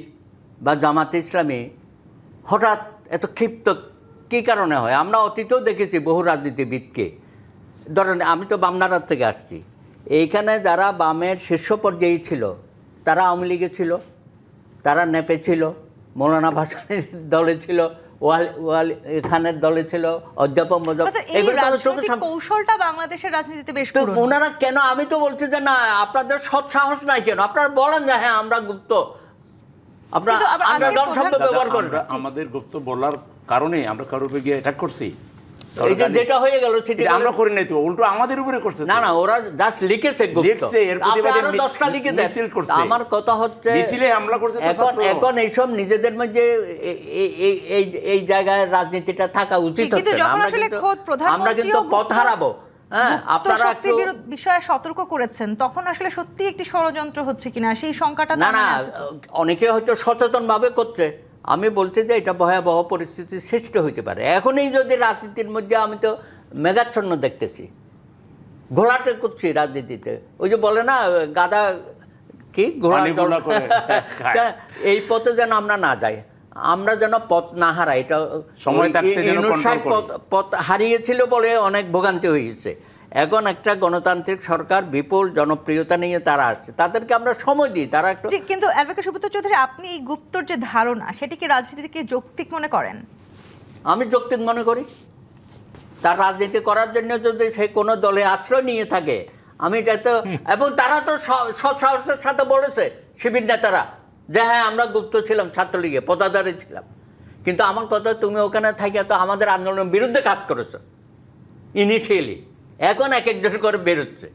বা জামাত ইসলামী হঠাৎ এত ক্ষিপ্ত কী কারণে হয়? আমরা অতীতেও দেখেছি বহু রাজনীতিবিদকে, ধরেন আমি তো বামনারার থেকে আসছি, এইখানে যারা বামের শীর্ষ পর্যায়ে ছিল তারা আওয়ামী লীগে ছিল, তারা নেপে ছিল, মৌলানা ভাসানীর দলে ছিল, ওয়াল খানের দলে ছিল, অধ্যাপক মোজাফফর, আচ্ছা, এই এগুলো তো চোখের রাজনৈতিক সামনে। কৌশলটা বাংলাদেশের রাজনীতিতে বেশ তো পুরনো। ওনারা কেন, আমি তো বলছি যে না, আপনাদের সৎ সাহস নাই কেন? আপনারা বলেন যে হ্যাঁ আমরা গুপ্ত, আপনারা কিন্তু আবার আজকের আন্ডারগ্রাউন্ড শব্দ প্রধান- ব্যবহার করেন। আমরা আমাদের গুপ্ত বলার কারণে আমরা কারোর উপরে গিয়ে অ্যাটাক করছি। এই যে যেটা হয়ে গেল সেটা এটা আমরা করি নাই তো, উল্টো আমাদের উপরে করছে তো। না, না, ওরা জাস্ট লিখেছে গুপ্ত, লিখছে, এর আপনি প্রতিবাদে আরো 10টা লিখে দেন। মিছিল করছে। আমার কথা হচ্ছে মিছিলে হামলা করছে তো এখন ছাত্র। এখন এইসব নিজেদের মধ্যে এই জায়গায় রাজনীতিটা থাকা উচিত জি, কিন্তু হচ্ছে না। যখন আমরা আসলে কিন্তু- খোদ আমরা কিন্তু প্রধানমন্ত্রীও পথ হারাবো। হ্যাঁ, গুপ্ত আপনারা শক্তির একটু বিষয়ে সতর্ক করেছেন, তখন আসলে সত্যি একটি ষড়যন্ত্র হচ্ছে কিনা সেই শঙ্কাটা না, তার না, মনে আছে তো? অনেকে হয়তো সচেতন ভাবে করছে। আমি বলছি যে এটা ভয়াবহ পরিস্থিতির সৃষ্টি হইতে পারে। এখনই যদি রাজনীতির মধ্যে, আমি তো মেঘাচ্ছন্ন দেখতেছি, ঘোলাটে করছি রাজনীতিতে। ওই যে বলে না গাদা কি ঘোড়া পানি গোলা করে খায়। তা এই পথে যেন আমরা না যাই, আমরা যেন পথ না হারাই। এটা সময় ওই থাকতে যেন ইউনূস সাহেব control করি। পথ হারিয়েছিল বলে অনেক ভোগান্তি হয়েছে। এখন একটা গণতান্ত্রিক সরকার, বিপুল জনপ্রিয়তা নিয়ে তারা আসছে, তাদেরকে আমরা সময় দিই, তারা একটু। জি, কিন্তু অ্যাডভোকেট সুব্রত চৌধুরী, আপনি এই গুপ্তর যে ধারণা সেটিকে রাজনীতিকে যৌক্তিক মনে করেন? আমি যৌক্তিক মনে করি। তার রাজনীতি করার জন্য যদি সে কোনো দলে আশ্রয় নিয়ে থাকে, আমি এটা তো, এবং তারা তো সৎ সাহসের সাথে বলেছে শিবির নেতারা যে হ্যাঁ আমরা গুপ্ত ছিলাম, ছাত্রলীগে পদাধারী ছিলাম, কিন্তু আমার কথা, তুমি ওখানে থাকিয়া তো আমাদের আন্দোলনের বিরুদ্ধে কাজ করেছো ইনিশিয়ালি, এখন এক একজন করে বেরোচ্ছে।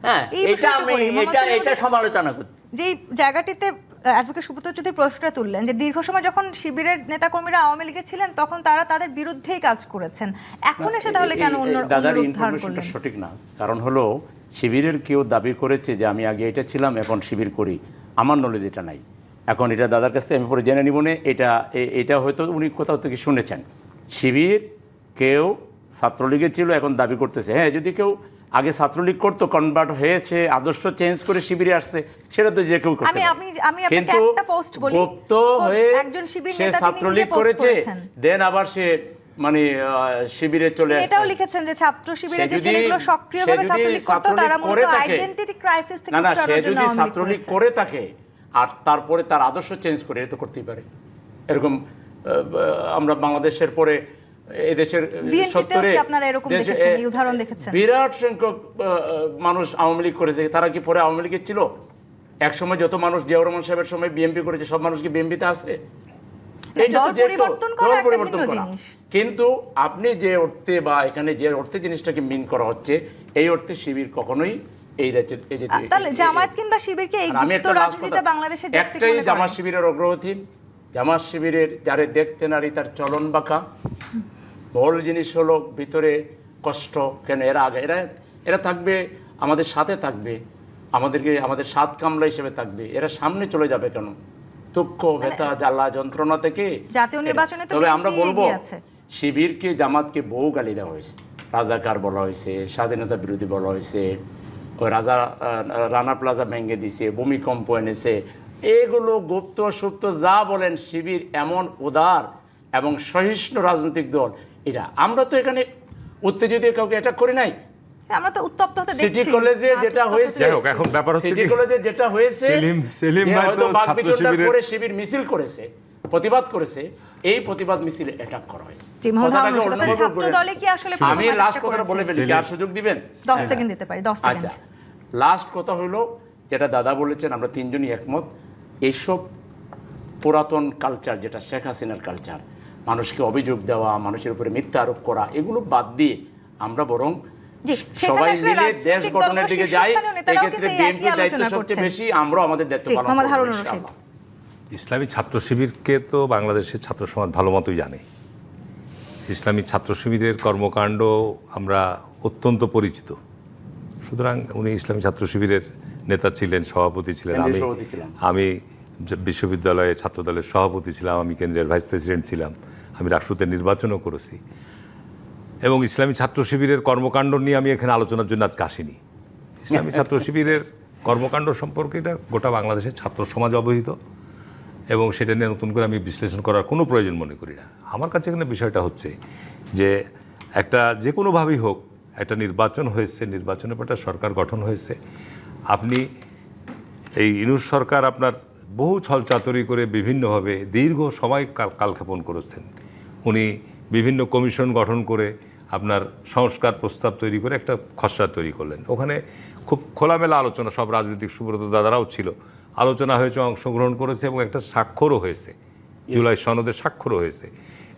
হ্যাঁ, এই এটা বিষয়টা আমি বলি, মোহাম্মদ এটা সলিমুদ্দিন- সমালোচনা করছি। যে জায়গাটিতে অ্যাডভোকেট সুব্রত চৌধুরী প্রশ্নটা তুললেন যে দীর্ঘ সময় যখন শিবিরের নেতাকর্মীরা আওয়ামী লীগে ছিলেন তখন তারা তাদের বিরুদ্ধেই কাজ করেছেন, এখন এসে তাহলে কেন অন্য দাদার রূপ ধারণ ইনফরমেশনটা করলেন? সঠিক না। কারণ হলো শিবিরের কেউ দাবি করেছে যে আমি আগে এটা ছিলাম এখন শিবির করি, আমার নলেজ এটা নাই। এখন এটা দাদার কাছ থেকে আমি পরে জেনে নিব না, এটা হয়তো উনি কোথাও থেকে শুনেছেন। শিবির কেউ ছাত্রলীগে ছিল এখন দাবি করতেছে। হ্যাঁ, যদি কেউ আগে ছাত্রলীগ করতো, কনভার্ট হয়েছে, আদর্শ চেঞ্জ করে শিবিরে আসছে, সেটা তো যে কেউ করতে পারে। আমি আপনাকে কিন্তু একটা পোস্ট বলি, গুপ্ত হয়ে একজন শিবির সে নেতা তিনি ছাত্রলীগ নিজে পোস্ট করেছে, করেছেন। দেন আবার সে মানে শিবিরে চলে আসে। এটাও লিখেছেন যে ছাত্র শিবিরে যে ছেলেগুলো সক্রিয়ভাবে ছাত্রলীগ করতো তারা মূলত আইডেন্টিটি ক্রাইসিস থেকে না, উত্তরণের সে জন্য যদি আওয়ামী লীগ ছাত্রলীগ করেছে। করে থাকে আর তারপরে তার আদর্শ চেঞ্জ করে, এটা তো করতেই পারে। এরকম আমরা বাংলাদেশের পরে এদেশের বিএনপিতেও কি আপনারা এরকম দেখেছেন, এই উদাহরণ দেখেছেন? বিরাট সংখ্যক মানুষ আওয়ামী লীগ করেছে, তারা কি পরে আওয়ামী লীগের ছিল? এক সময় যত মানুষ জিয়াউর রহমান সাহেবের সময় বিএনপি করেছে, সব মানুষ কি বিএনপিতে আছে? দল পরিবর্তন করা একটা ভিন্ন জিনিস। কিন্তু আপনি যে অর্থে বা এখানে যে অর্থে জিনিসটাকে মিন করা হচ্ছে, এই অর্থে শিবির কখনোই এই রাজ্যের তাহলে জামায়াত কিংবা শিবিরকে এই গুপ্ত রাজনীতিতে বাংলাদেশে দেখতে একটাই জামাত শিবিরের অগ্রগতি। জামাত শিবিরের যারে দেখতে নারী তার চলন বাঁকা, বড় জিনিস হলো ভিতরে কষ্ট। কেন এরা আগে এরা থাকবে, আমাদের সাথে থাকবে, আমাদের সাত কামলা হিসেবে থাকবে। এরা সামনে চলে যাবে কেন? দুঃখ, ব্যথা, জ্বালা, যন্ত্রণা থেকে জাতীয় নির্বাচনে তো তবে আমরা বিএনপি বলবো এগিয়ে আছে। শিবিরকে, জামাতকে বহু গালি দেওয়া হয়েছে, রাজাকার বলা হয়েছে, স্বাধীনতা বিরোধী বলা হয়েছে, ওই রানা প্লাজা ভেঙে দিছে, ভূমিকম্প এনেছে। এগুলো গুপ্ত সুপ্ত যা বলেন, শিবির এমন উদার এবং সহিষ্ণু রাজনৈতিক দল। এটা আমরা তো এখানে উত্তেজিত কাউকে অ্যাটাক করি নাই। আমরা তো উত্তপ্ত হতে দেখছি। সিটি কলেজে যেটা হয়েছে, যাই হোক, এখন ব্যাপার হচ্ছে সিটি কি, কলেজে যেটা হয়েছে, সেলিম যে ভাই হয়তো তো বাকবিতণ্ডা ছাত্র শিবিরের করে শিবির মিছিল করেছে, প্রতিবাদ করেছে, এই প্রতিবাদ মিছিলে অ্যাটাক করা হয়েছে। জি, মোহাম্মদ কথাটাকে হারুন রশিদ, অন্যভাবে ছাত্র বলে- দলে কি আসলে আমি প্রতিবাদ লাস্ট একটা কথাটা বলে করেছে? ফেলি, কি আর সুযোগ দিবেন? 10 সেকেন্ড দিতে পারি, 10 সেকেন্ড। আচ্ছা, লাস্ট কথা হলো যেটা দাদা বলেছেন, আমরা তিনজনই একমত। এইসব পুরাতন কালচার, যেটা শেখ হাসিনার কালচার, মানুষকে অভিযোগ দেওয়া, মানুষের উপরে মিথ্যা আরোপ করা, এগুলো বাদ দিয়ে আমরা বরং জি, সেখানে সবাই আসলে মিলে দেশ রাজনৈতিক গঠনের দলগুলো দিকে যাই। শীর্ষস্থানীয় নেতারাও এক্ষেত্রে কিন্তু এই একই বিএনপির দায়িত্ব আলোচনা সবচেয়ে করছেন। বেশি, আমরাও আমাদের দায়িত্ব জি, পালন মোহাম্মদ করব হারুন রশিদ। ইনশাআল্লাহ। ইসলামী ছাত্র শিবিরকে তো বাংলাদেশের ছাত্র সমাজ ভালো মতোই জানে। ইসলামী ছাত্র শিবিরের কর্মকাণ্ড আমরা অত্যন্ত পরিচিত। সুতরাং উনি ইসলামী ছাত্র শিবিরের নেতা ছিলেন, সভাপতি ছিলেন। কেন্দ্রীয় সভাপতি ছিলেন। আমি বিশ্ববিদ্যালয়ে ছাত্রদলের সভাপতি ছিলাম, আমি কেন্দ্রের ভাইস প্রেসিডেন্ট ছিলাম, আমি রাষ্ট্রপতির নির্বাচনও করেছি। এবং ইসলামী ছাত্র শিবিরের কর্মকাণ্ড নিয়ে আমি এখানে আলোচনার জন্য আজকে আসিনি। ইসলামী ছাত্র শিবিরের কর্মকাণ্ড সম্পর্কে এটা গোটা বাংলাদেশের ছাত্র সমাজ অবহিত, এবং সেটা নিয়ে নতুন করে আমি বিশ্লেষণ করার কোনো প্রয়োজন মনে করি না। আমার কাছে এখানে বিষয়টা হচ্ছে যে একটা যে কোনোভাবেই হোক, একটা নির্বাচন হয়েছে, নির্বাচনের পর একটা সরকার গঠন হয়েছে। আপনি এই ইউনূস সরকার আপনার বহু ছলচাতুরি করে বিভিন্নভাবে দীর্ঘ সময় কালক্ষেপণ করেছেন। উনি বিভিন্ন কমিশন গঠন করে আপনার সংস্কার প্রস্তাব তৈরি করে একটা খসড়া তৈরি করলেন। ওখানে খুব খোলামেলা আলোচনা, সব রাজনৈতিক সুব্রত দাদারাও ছিল, আলোচনা হয়েছে, অংশগ্রহণ করেছে, এবং একটা স্বাক্ষরও হয়েছে, জুলাই সনদের স্বাক্ষরও হয়েছে।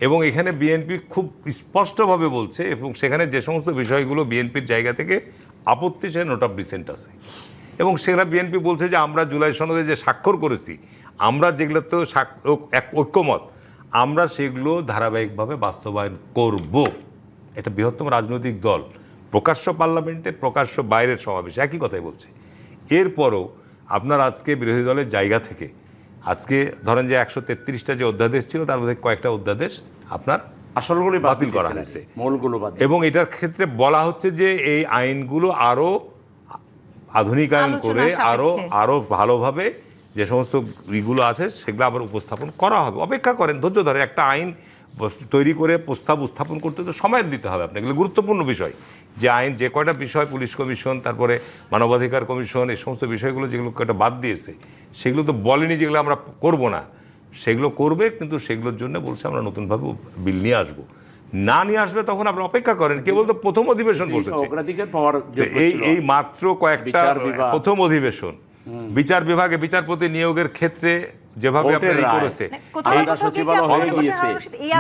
এবং এখানে বিএনপি খুব স্পষ্টভাবে বলছে, এবং সেখানে যে সমস্ত বিষয়গুলো বিএনপির জায়গা থেকে আপত্তি, সে নোট অফ ডিসেন্ট আছে। এবং সেখানে বিএনপি বলছে যে আমরা জুলাই সনদে যে স্বাক্ষর করেছি, আমরা যেগুলোতে ঐক্যমত, আমরা সেগুলো ধারাবাহিকভাবে বাস্তবায়ন করব। এটা বৃহত্তম রাজনৈতিক দল প্রকাশ্য পার্লামেন্টে, প্রকাশ্য বাইরের সমাবেশে একই কথাই বলছে। এরপরও আপনার আজকে বিরোধী দলের জায়গা থেকে আজকে ধরেন যে 133টা যে অধ্যাদেশ ছিল, তার মধ্যে কয়েকটা অধ্যাদেশ আপনার আসলগুলো বাতিল করা হয়েছে, মূলগুলো বাদ। এবং এটার ক্ষেত্রে বলা হচ্ছে যে এই আইনগুলো আরও আধুনিকায়ন করে আরও ভালোভাবে যে সমস্ত ইগুলো আছে সেগুলো আবার উপস্থাপন করা হবে। অপেক্ষা করেন, ধৈর্য ধরে। একটা আইন তৈরি করে প্রস্তাব উত্থাপন করতে তো সময় দিতে হবে আপনাকে। এগুলো গুরুত্বপূর্ণ বিষয়, যে আইন যে কয়টা বিষয়, পুলিশ কমিশন, তারপরে মানবাধিকার কমিশন, এই সমস্ত বিষয়গুলো যেগুলো কয়টা বাদ দিয়েছে, সেগুলো তো বলেনি যেগুলো আমরা করব না, সেগুলো করবে। কিন্তু সেগুলোর জন্য বলছে আমরা নতুনভাবে বিল নিয়ে আসবো। না নিয়ে আসবে তখন আপনারা অপেক্ষা করেন। কেবল তো প্রথম অধিবেশন বলতেছে, অগ্রাধিকার পাওয়ার এই মাত্র কয়েকটা প্রথম অধিবেশন। বিচার বিভাগে বিচারপতি নিয়োগের ক্ষেত্রে যেভাবে আপনারা করেছে,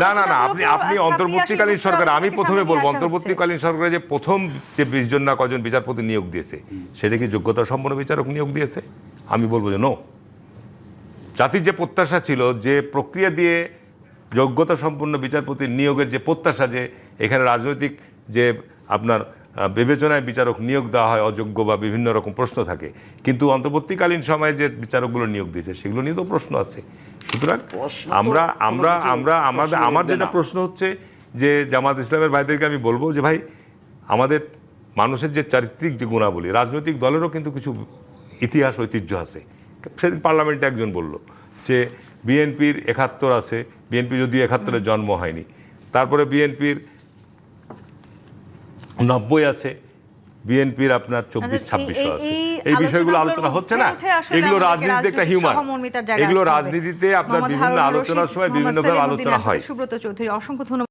না না না, আপনি অন্তর্বর্তীকালীন সরকার, আমি প্রথমে বলবো অন্তর্বর্তীকালীন সরকারে যে প্রথম যে 20 জন না কজন বিচারপতি নিয়োগ দিয়েছে, সেটা কি যোগ্যতা সম্পন্ন বিচারক নিয়োগ দিয়েছে? আমি বলবো যে নো। জাতির যে প্রত্যাশা ছিল, যে প্রক্রিয়া দিয়ে যোগ্যতা সম্পন্ন বিচারপতি নিয়োগের যে প্রত্যাশা, যে এখানে রাজনৈতিক যে আপনার বিবেচনায় বিচারক নিয়োগ দেওয়া হয় অযোগ্য বা বিভিন্ন রকম প্রশ্ন থাকে, কিন্তু অন্তর্বর্তীকালীন সময়ে যে বিচারকগুলো নিয়োগ দিয়েছে সেগুলো নিয়ে তো প্রশ্ন আছে। সুতরাং আমার যেটা প্রশ্ন হচ্ছে যে জামাত ইসলামের ভাইদেরকে আমি বলবো যে ভাই আমাদের মানুষের যে চারিত্রিক যে গুণাবলী, রাজনৈতিক দলেরও কিন্তু কিছু ইতিহাস ঐতিহ্য আছে। সেদিন পার্লামেন্টে একজন বলল যে বিএনপির ৭১ আছে, বিএনপি যদিও ৭১-এ জন্ম হয়নি, তারপরে বিএনপির ৯০ আছে, বিএনপির আপনার ২৪-২৬ আছে। এই বিষয়গুলো আলোচনা হচ্ছে না, এগুলো রাজনীতিতে একটা হিউমার, এগুলো রাজনীতিতে আপনার বিভিন্ন আলোচনার সময় বিভিন্নভাবে আলোচনা হয়। সুব্রত চৌধুরী, অসংখ্য ধন্যবাদ।